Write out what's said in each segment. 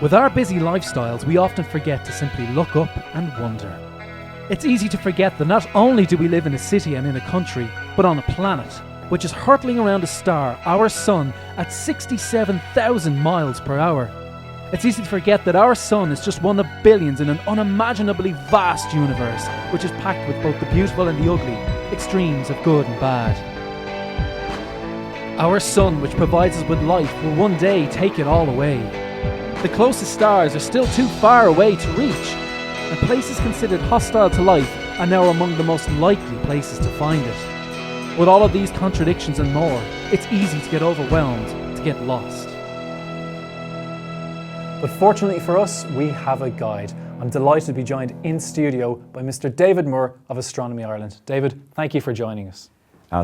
With our busy lifestyles, we often forget to simply look up and wonder. It's easy to forget that not only do we live in a city and in a country, but on a planet, which is hurtling around a star, our sun, at 67,000 miles per hour. It's easy to forget that our sun is just one of billions in an unimaginably vast universe, which is packed with both the beautiful and the ugly, extremes of good and bad. Our sun, which provides us with life, will one day take it all away. The closest stars are still too far away to reach, and places considered hostile to life are now among the most likely places to find it. With all of these contradictions and more, it's easy to get overwhelmed, to get lost. But fortunately for us, we have a guide. I'm delighted to be joined in studio by Mr. David Moore of Astronomy Ireland. David, thank you for joining us.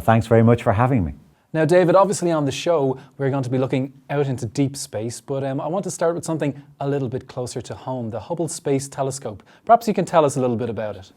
Thanks very much for having me. Now, David, obviously on the show, we're going to be looking out into deep space, but I want to start with something a little bit closer to home, the Hubble Space Telescope. Perhaps you can tell us a little bit about it.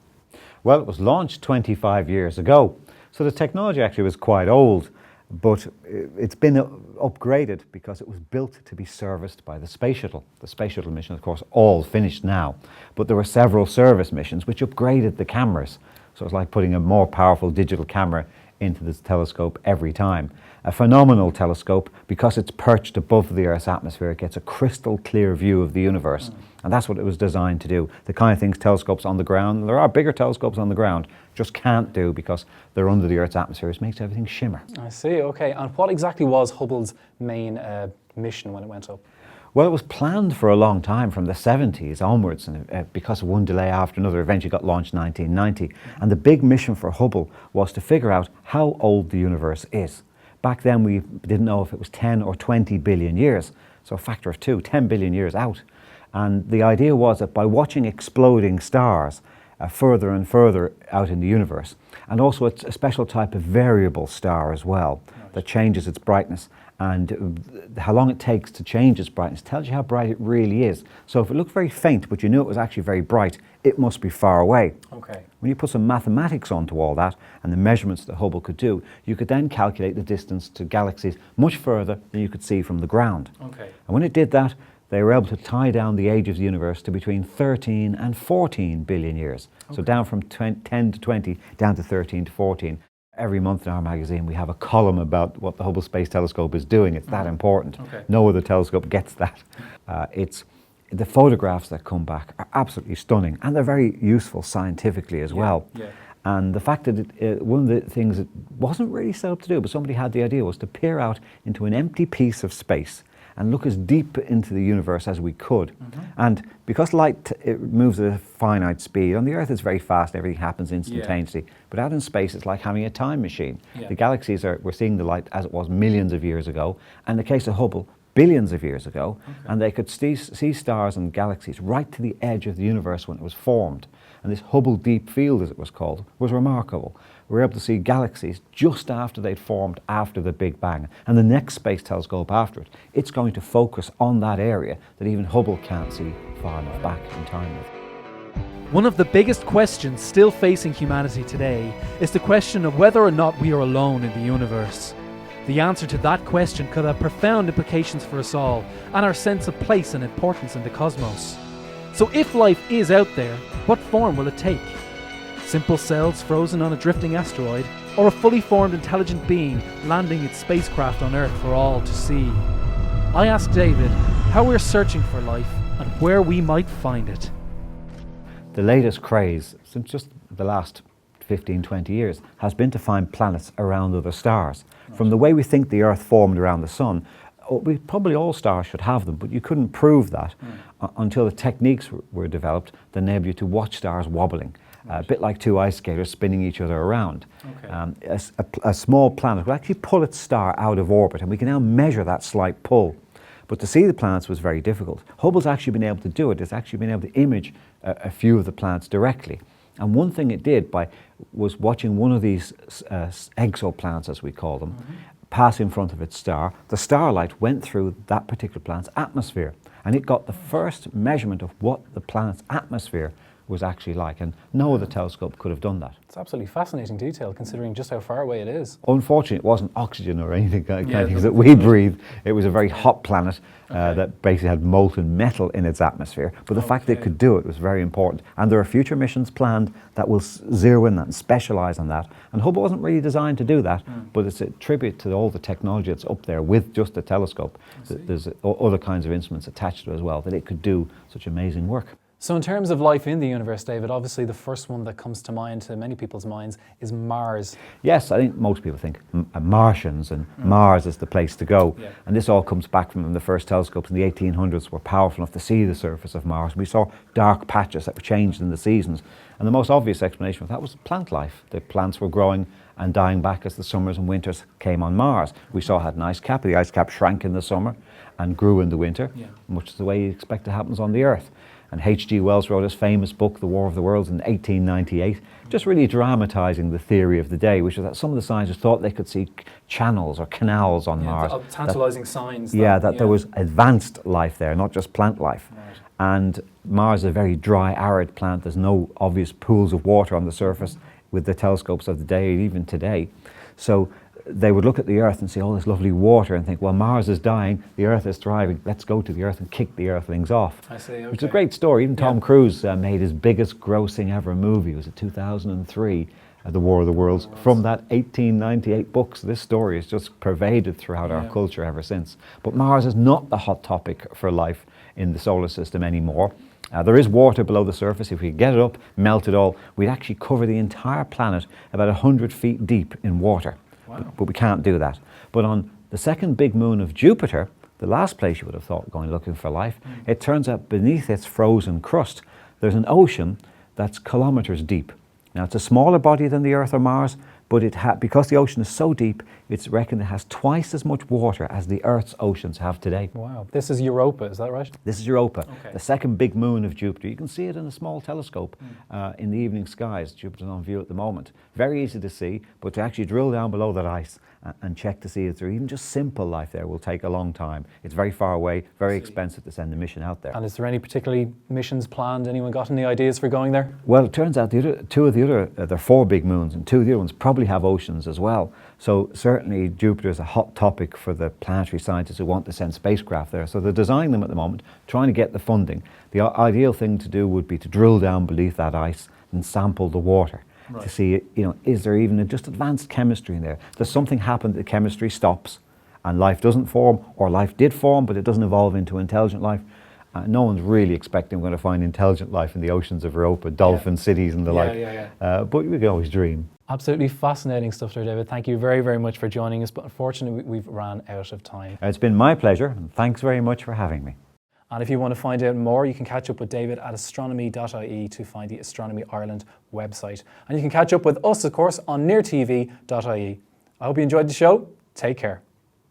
Well, it was launched 25 years ago, so the technology actually was quite old, but it's been upgraded because it was built to be serviced by the Space Shuttle. The Space Shuttle mission, of course, all finished now, but there were several service missions which upgraded the cameras. So it's like putting a more powerful digital camera into this telescope every time. A phenomenal telescope because it's perched above the Earth's atmosphere. It gets a crystal clear view of the universe, and that's what it was designed to do. The kind of things telescopes on the ground, there are bigger telescopes on the ground, just can't do because they're under the Earth's atmosphere. It makes everything shimmer. I see, okay. And what exactly was Hubble's main mission when it went up? Well, it was planned for a long time, from the 70s onwards, and because of one delay after another, eventually got launched in 1990. And the big mission for Hubble was to figure out how old the universe is. Back then, we didn't know if it was 10 or 20 billion years, so a factor of 2, 10 billion years out. And the idea was that by watching exploding stars further and further out in the universe, and also it's a special type of variable star as well, that changes its brightness, and how long it takes to change its brightness tells you how bright it really is. So if it looked very faint, but you knew it was actually very bright, it must be far away. Okay. When you put some mathematics onto all that, and the measurements that Hubble could do, you could then calculate the distance to galaxies much further than you could see from the ground. Okay. And when it did that, they were able to tie down the age of the universe to between 13 and 14 billion years. Okay. So down from 10 to 20, down to 13 to 14. Every month in our magazine we have a column about what the Hubble Space Telescope is doing. It's that important. Okay. No other telescope gets that. The photographs that come back are absolutely stunning, and they're very useful scientifically as well. Yeah. And the fact that one of the things it wasn't really set up to do, but somebody had the idea, was to peer out into an empty piece of space and look as deep into the universe as we could. And because light it moves at a finite speed, on the Earth it's very fast, everything happens instantaneously. But out in space it's like having a time machine. The galaxies we're seeing the light as it was millions of years ago, and in the case of Hubble, billions of years ago, and they could see stars and galaxies right to the edge of the universe when it was formed. And this Hubble Deep Field, as it was called, was remarkable. We were able to see galaxies just after they'd formed after the Big Bang. And the next space telescope after it, it's going to focus on that area that even Hubble can't see far enough back in time with. One of the biggest questions still facing humanity today is the question of whether or not we are alone in the universe. The answer to that question could have profound implications for us all and our sense of place and importance in the cosmos. So if life is out there, what form will it take? Simple cells frozen on a drifting asteroid, or a fully formed intelligent being landing its spacecraft on Earth for all to see? I asked David how we're searching for life and where we might find it. The latest craze, since just the last 15, 20 years, has been to find planets around other stars. From the way we think the Earth formed around the Sun, probably all stars should have them, but you couldn't prove that until the techniques were developed that enabled you to watch stars wobbling. A bit like two ice skaters spinning each other around. Okay. A small planet will actually pull its star out of orbit, and we can now measure that slight pull. But to see the planets was very difficult. Hubble's actually been able to do it. It's actually been able to image a few of the planets directly. And one thing it did was watching one of these exoplanets, as we call them, pass in front of its star. The starlight went through that particular planet's atmosphere, and it got the first measurement of what the planet's atmosphere was actually like, and no other telescope could have done that. It's absolutely fascinating detail considering just how far away it is. Unfortunately, it wasn't oxygen or anything kind Yeah, of things that we breathe. It was a very hot planet that basically had molten metal in its atmosphere. But the fact that it could do it was very important. And there are future missions planned that will zero in that and specialise on that. And Hubble wasn't really designed to do that, but it's a tribute to all the technology that's up there with just the telescope. There's other kinds of instruments attached to it as well, that it could do such amazing work. So in terms of life in the universe, David, obviously the first one that comes to mind, to many people's minds, is Mars. Yes, I think most people think Martians and Mars is the place to go. Yeah. And this all comes back from the first telescopes in the 1800s were powerful enough to see the surface of Mars. We saw dark patches that were changed in the seasons. And the most obvious explanation of that was plant life. The plants were growing and dying back as the summers and winters came on Mars. We saw it had an ice cap. The ice cap shrank in the summer and grew in the winter, much the way you expect it happens on the Earth. And H.G. Wells wrote his famous book, The War of the Worlds, in 1898, just really dramatising the theory of the day, which was that some of the scientists thought they could see channels or canals on Mars. Tantalising signs. That there was advanced life there, not just plant life. Right. And Mars is a very dry, arid planet. There's no obvious pools of water on the surface with the telescopes of the day, even today. So they would look at the Earth and see all this lovely water and think, well, Mars is dying, the Earth is thriving, let's go to the Earth and kick the Earthlings off. I see, okay. Which is a great story. Even Tom Cruise made his biggest grossing ever movie. It was in 2003, The War of the Worlds, from that 1898 book. So this story is just pervaded throughout our culture ever since. But Mars is not the hot topic for life in the solar system anymore. There is water below the surface. If we get it up, melt it all, we'd actually cover the entire planet about 100 feet deep in water. But we can't do that. But on the second big moon of Jupiter, the last place you would have thought going looking for life, it turns out beneath its frozen crust, there's an ocean that's kilometers deep. Now, it's a smaller body than the Earth or Mars, but because the ocean is so deep, it's reckoned it has twice as much water as the Earth's oceans have today. Wow. This is Europa, is that right? This is Europa, the second big moon of Jupiter. You can see it in a small telescope in the evening skies. Jupiter's on view at the moment. Very easy to see, but to actually drill down below that ice and check to see if there even just simple life there will take a long time. It's very far away, very expensive to send a mission out there. And is there any particularly missions planned? Anyone got any ideas for going there? Well, it turns out there are four big moons, and two of the other ones probably have oceans as well. So certainly Jupiter is a hot topic for the planetary scientists who want to send spacecraft there. So they're designing them at the moment, trying to get the funding. The ideal thing to do would be to drill down beneath that ice and sample the water. To see, is there even just advanced chemistry in there? Does something happen that the chemistry stops and life doesn't form, or life did form but it doesn't evolve into intelligent life? No one's really expecting we're going to find intelligent life in the oceans of Europa, dolphin cities and the like. But we can always dream. Absolutely fascinating stuff there, David. Thank you very, very much for joining us, but unfortunately we've ran out of time. It's been my pleasure, and thanks very much for having me. And if you want to find out more, you can catch up with David at astronomy.ie to find the Astronomy Ireland website. And you can catch up with us, of course, on neartv.ie. I hope you enjoyed the show. Take care.